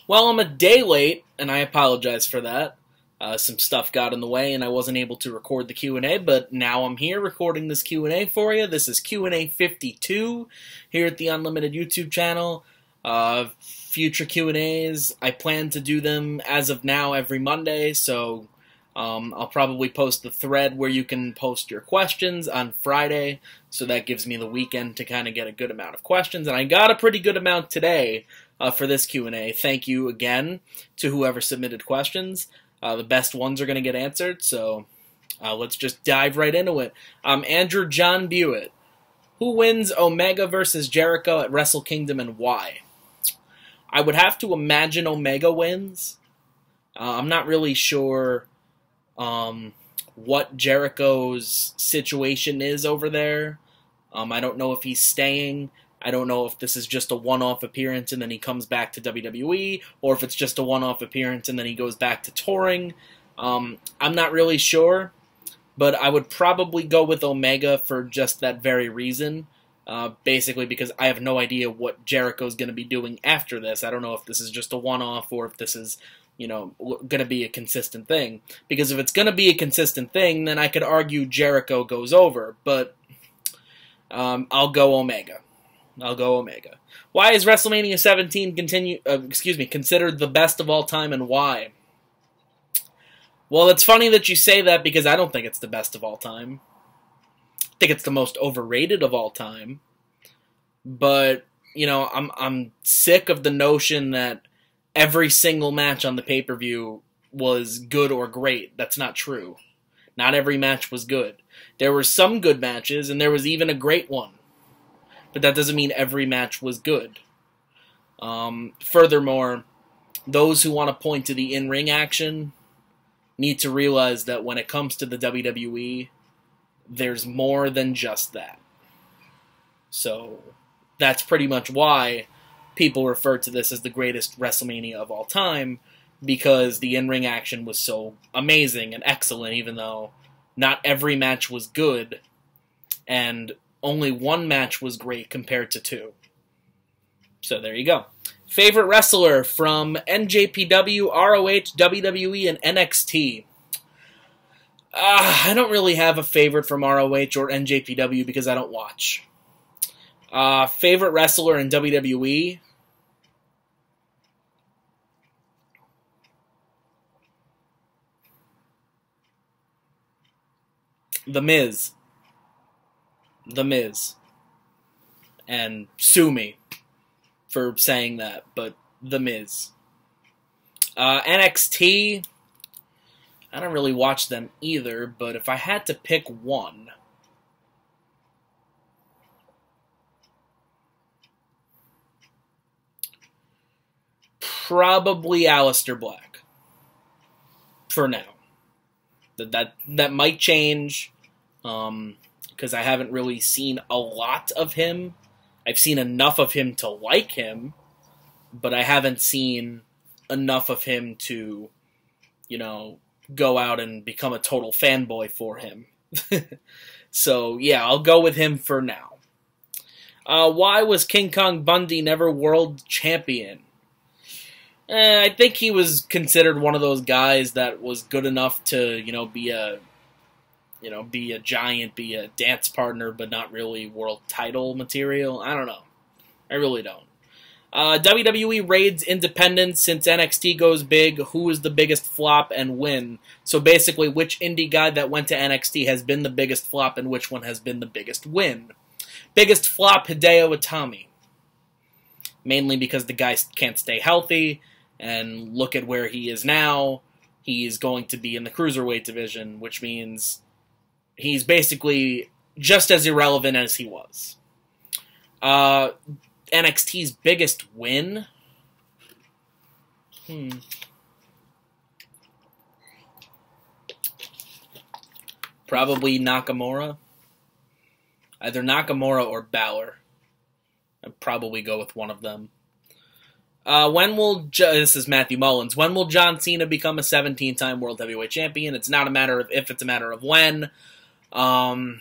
Well, I'm a day late, and I apologize for that. Some stuff got in the way, and I wasn't able to record the Q&A, but now I'm here recording this Q&A for you. This is Q&A 52 here at the Unlimited YouTube channel. Future Q&As, I plan to do them as of now every Monday, so I'll probably post the thread where you can post your questions on Friday, so that gives me the weekend to kind of get a good amount of questions, and I got a pretty good amount today for this Q&A. Thank you again to whoever submitted questions. The best ones are going to get answered, so let's just dive right into it. Andrew John Buitt. Who wins Omega versus Jericho at Wrestle Kingdom and why? I would have to imagine Omega wins. I'm not really sure what Jericho's situation is over there. I don't know if he's staying. I don't know if this is just a one-off appearance and then he comes back to WWE, or if it's just a one-off appearance and then he goes back to touring. I'm not really sure, but I would probably go with Omega for just that very reason. Basically because I have no idea what Jericho's going to be doing after this. I don't know if this is just a one-off or if this is, going to be a consistent thing. Because if it's going to be a consistent thing, then I could argue Jericho goes over, but I'll go Omega. Why is WrestleMania 17 considered the best of all time, and why? Well, it's funny that you say that because I don't think it's the best of all time. I think it's the most overrated of all time. But, I'm sick of the notion that every single match on the pay-per-view was good or great. That's not true. Not every match was good. There were some good matches, and there was even a great one. But that doesn't mean every match was good. Furthermore, those who want to point to the in-ring action need to realize that when it comes to the WWE, there's more than just that. So that's pretty much why people refer to this as the greatest WrestleMania of all time, because the in-ring action was so amazing and excellent, even though not every match was good, and only one match was great compared to two. So there you go. Favorite wrestler from NJPW, ROH, WWE, and NXT. I don't really have a favorite from ROH or NJPW because I don't watch. Favorite wrestler in WWE? The Miz. The Miz. And sue me for saying that, but The Miz. NXT, I don't really watch them either, but if I had to pick one, probably Aleister Black. For now. That might change, because I haven't really seen a lot of him. I've seen enough of him to like him, but I haven't seen enough of him to, go out and become a total fanboy for him. So, yeah, I'll go with him for now. Why was King Kong Bundy never world champion? I think he was considered one of those guys that was good enough to, be a giant, be a dance partner, but not really world title material. I don't know. I really don't. WWE raids independence since NXT goes big. Who is the biggest flop and win? So basically, which indie guy that went to NXT has been the biggest flop and which one has been the biggest win? Biggest flop, Hideo Itami. Mainly because the guy can't stay healthy, and look at where he is now. He's going to be in the Cruiserweight division, which means he's basically just as irrelevant as he was. NXT's biggest win? Probably Nakamura. Either Nakamura or Balor. I'd probably go with one of them. This is Matthew Mullins. When will John Cena become a 17-time World Heavyweight Champion? It's not a matter of if, it's a matter of when. Well,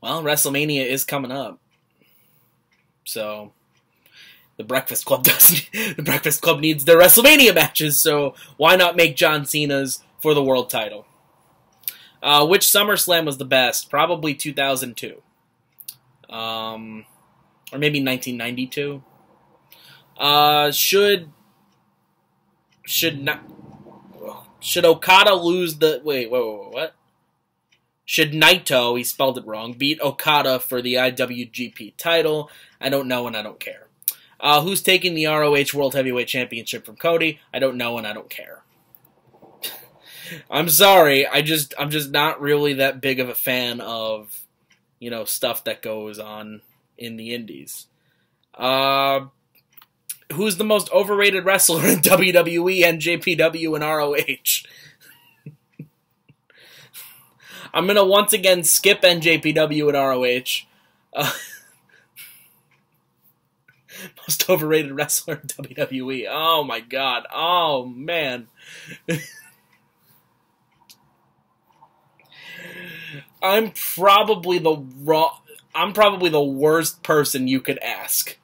WrestleMania is coming up. So, The Breakfast Club doesn't. The Breakfast Club needs their WrestleMania matches, so why not make John Cena's for the world title? Which SummerSlam was the best? Probably 2002. Or maybe 1992. Should Okada lose the... Wait, what? Should Naito, he spelled it wrong, beat Okada for the IWGP title? I don't know and I don't care. Who's taking the ROH World Heavyweight Championship from Cody? I don't know and I don't care. I'm sorry, I'm just not really that big of a fan of, stuff that goes on in the indies. Who's the most overrated wrestler in WWE, NJPW, and ROH? I'm going to once again skip NJPW and ROH. Most overrated wrestler in WWE. Oh my god. Oh man. I'm probably the worst person you could ask.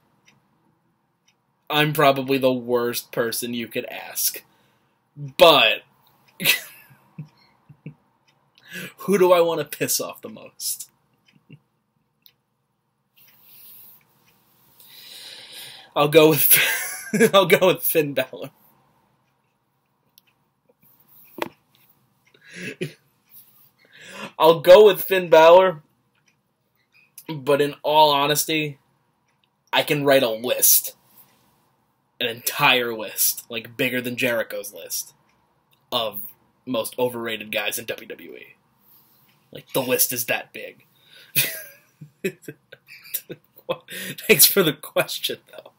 But who do I want to piss off the most? I'll go with Finn Balor. I'll go with Finn Balor, but in all honesty, I can write a list. An entire list, like bigger than Jericho's list, of most overrated guys in WWE. Like, the list is that big. Thanks for the question, though.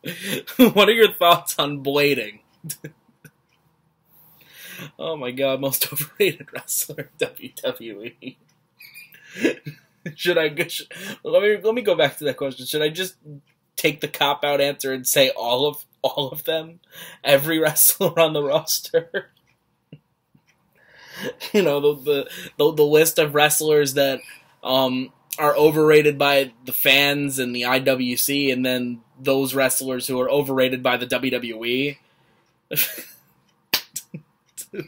What are your thoughts on blading? Oh my god, most overrated wrestler in WWE. Let me go back to that question. Should I just take the cop-out answer and say all of them? Every wrestler on the roster? The list of wrestlers that are overrated by the fans and the IWC, and then those wrestlers who are overrated by the WWE.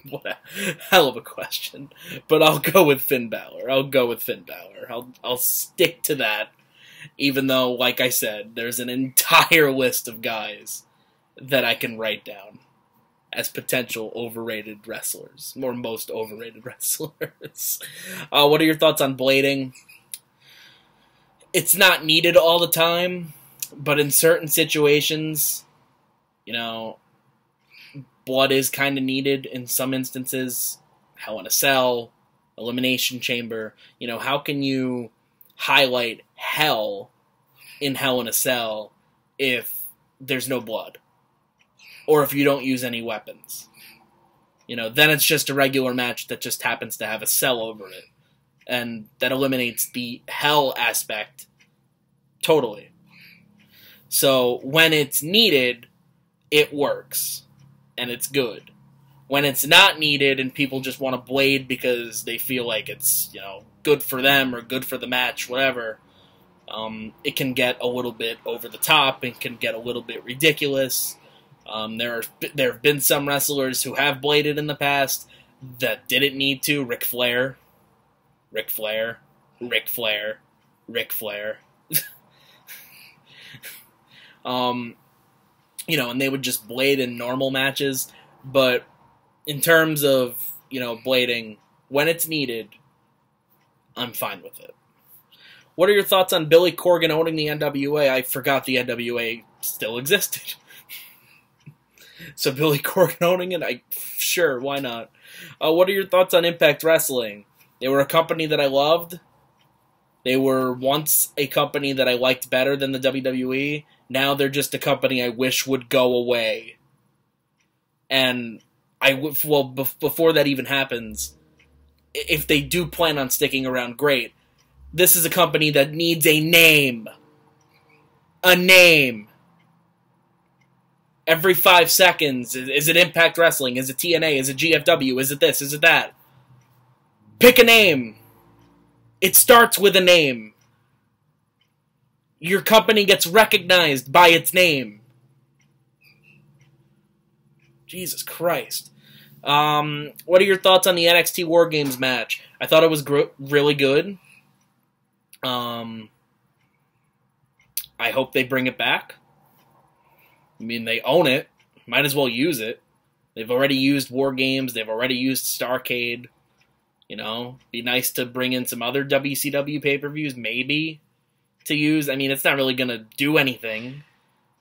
What a hell of a question. But I'll go with Finn Balor. I'll stick to that, even though, like I said, there's an entire list of guys that I can write down as potential overrated wrestlers, or most overrated wrestlers. What are your thoughts on blading? It's not needed all the time, but in certain situations, blood is kind of needed in some instances. Hell in a Cell, Elimination Chamber. How can you highlight hell in Hell in a Cell if there's no blood? Or if you don't use any weapons? Then it's just a regular match that just happens to have a cell over it. And that eliminates the hell aspect totally. So when it's needed, it works. And it's good. When it's not needed and people just want to blade because they feel like it's, good for them or good for the match, whatever, it can get a little bit over the top and can get a little bit ridiculous. There have been some wrestlers who have bladed in the past that didn't need to. Ric Flair. And they would just blade in normal matches. But in terms of, blading, when it's needed, I'm fine with it. What are your thoughts on Billy Corgan owning the NWA? I forgot the NWA still existed. So Billy Corgan owning it? Sure, why not? What are your thoughts on Impact Wrestling? They were a company that I loved. They were once a company that I liked better than the WWE. Now they're just a company I wish would go away. And before that even happens, if they do plan on sticking around, great. This is a company that needs a name. A name. Every 5 seconds, is it Impact Wrestling? Is it TNA? Is it GFW? Is it this? Is it that? Pick a name. It starts with a name. Your company gets recognized by its name. Jesus Christ. What are your thoughts on the NXT War Games match? I thought it was really good. I hope they bring it back. I mean, they own it. Might as well use it. They've already used War Games. They've already used Starrcade. You know, be nice to bring in some other WCW pay-per-views, maybe, to use. I mean, it's not really going to do anything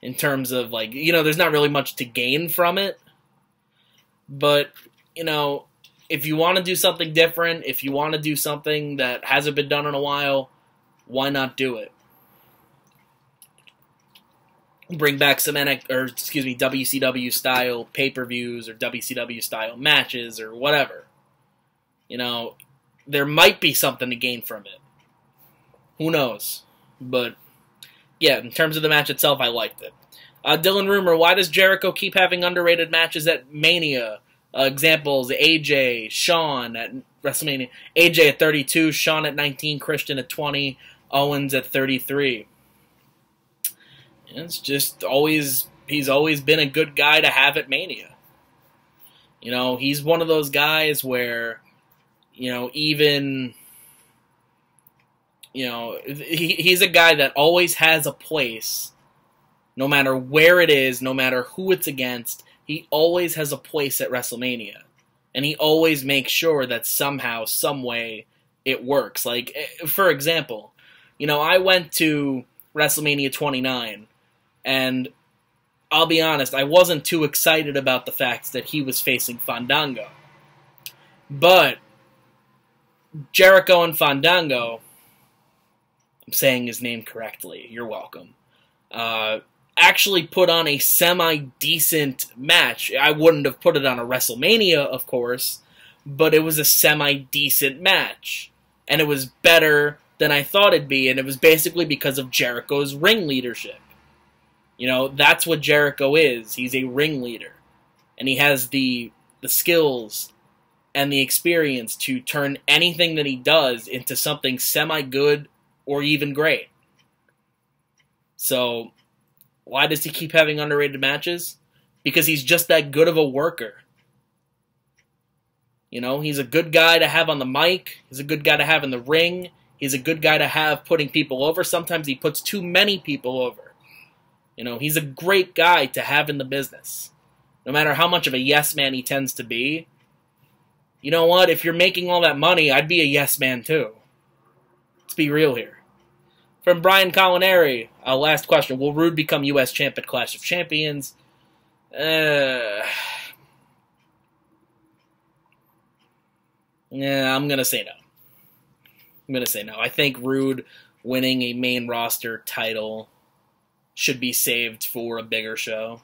in terms of, like, you know, there's not really much to gain from it. But, you know, if you want to do something different, if you want to do something that hasn't been done in a while, why not do it? Bring back some WCW style pay-per-views or WCW style matches or whatever. You know, there might be something to gain from it. Who knows? But yeah, in terms of the match itself, I liked it. Dylan Rumor, why does Jericho keep having underrated matches at Mania? Examples, AJ, Shawn at WrestleMania. AJ at 32, Shawn at 19, Christian at 20, Owens at 33. It's just always, he's always been a good guy to have at Mania. You know, he's one of those guys where, you know, even, you know, he's a guy that always has a place, no matter where it is, no matter who it's against, he always has a place at WrestleMania. And he always makes sure that somehow, some way, it works. Like, for example, you know, I went to WrestleMania 29, and I'll be honest, I wasn't too excited about the fact that he was facing Fandango. But Jericho and Fandango, I'm saying his name correctly, you're welcome, actually put on a semi-decent match. I wouldn't have put it on a WrestleMania, of course, but it was a semi-decent match. And it was better than I thought it'd be, and it was basically because of Jericho's ring leadership. You know, that's what Jericho is. He's a ringleader. And he has the skills and the experience to turn anything that he does into something semi-good or even great. So, why does he keep having underrated matches? Because he's just that good of a worker. You know, he's a good guy to have on the mic. He's a good guy to have in the ring. He's a good guy to have putting people over. Sometimes he puts too many people over. You know, he's a great guy to have in the business. No matter how much of a yes man he tends to be. You know what? If you're making all that money, I'd be a yes man too. Let's be real here. From Brian Collinari, last question. Will Rude become U.S. champ at Clash of Champions? Yeah, I'm going to say no. I think Rude winning a main roster title should be saved for a bigger show.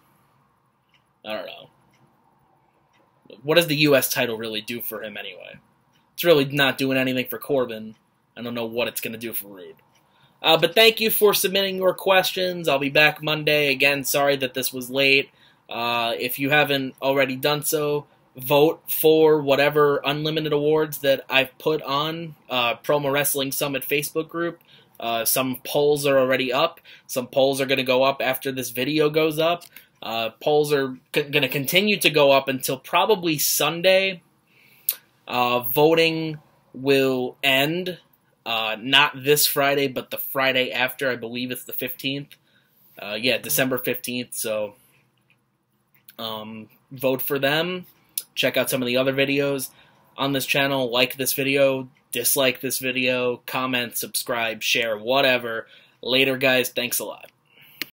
I don't know. What does the U.S. title really do for him anyway? It's really not doing anything for Corbin. I don't know what it's going to do for Rude. But thank you for submitting your questions. I'll be back Monday. Again, sorry that this was late. If you haven't already done so, vote for whatever unlimited awards that I've put on Promo Wrestling Summit Facebook group. Some polls are already up. Some polls are going to go up after this video goes up. Polls are going to continue to go up until probably Sunday. Voting will end. Not this Friday, but the Friday after. I believe it's the 15th. December 15th. So, vote for them. Check out some of the other videos on this channel. Like this video. Dislike this video. Comment, subscribe, share, whatever. Later, guys. Thanks a lot.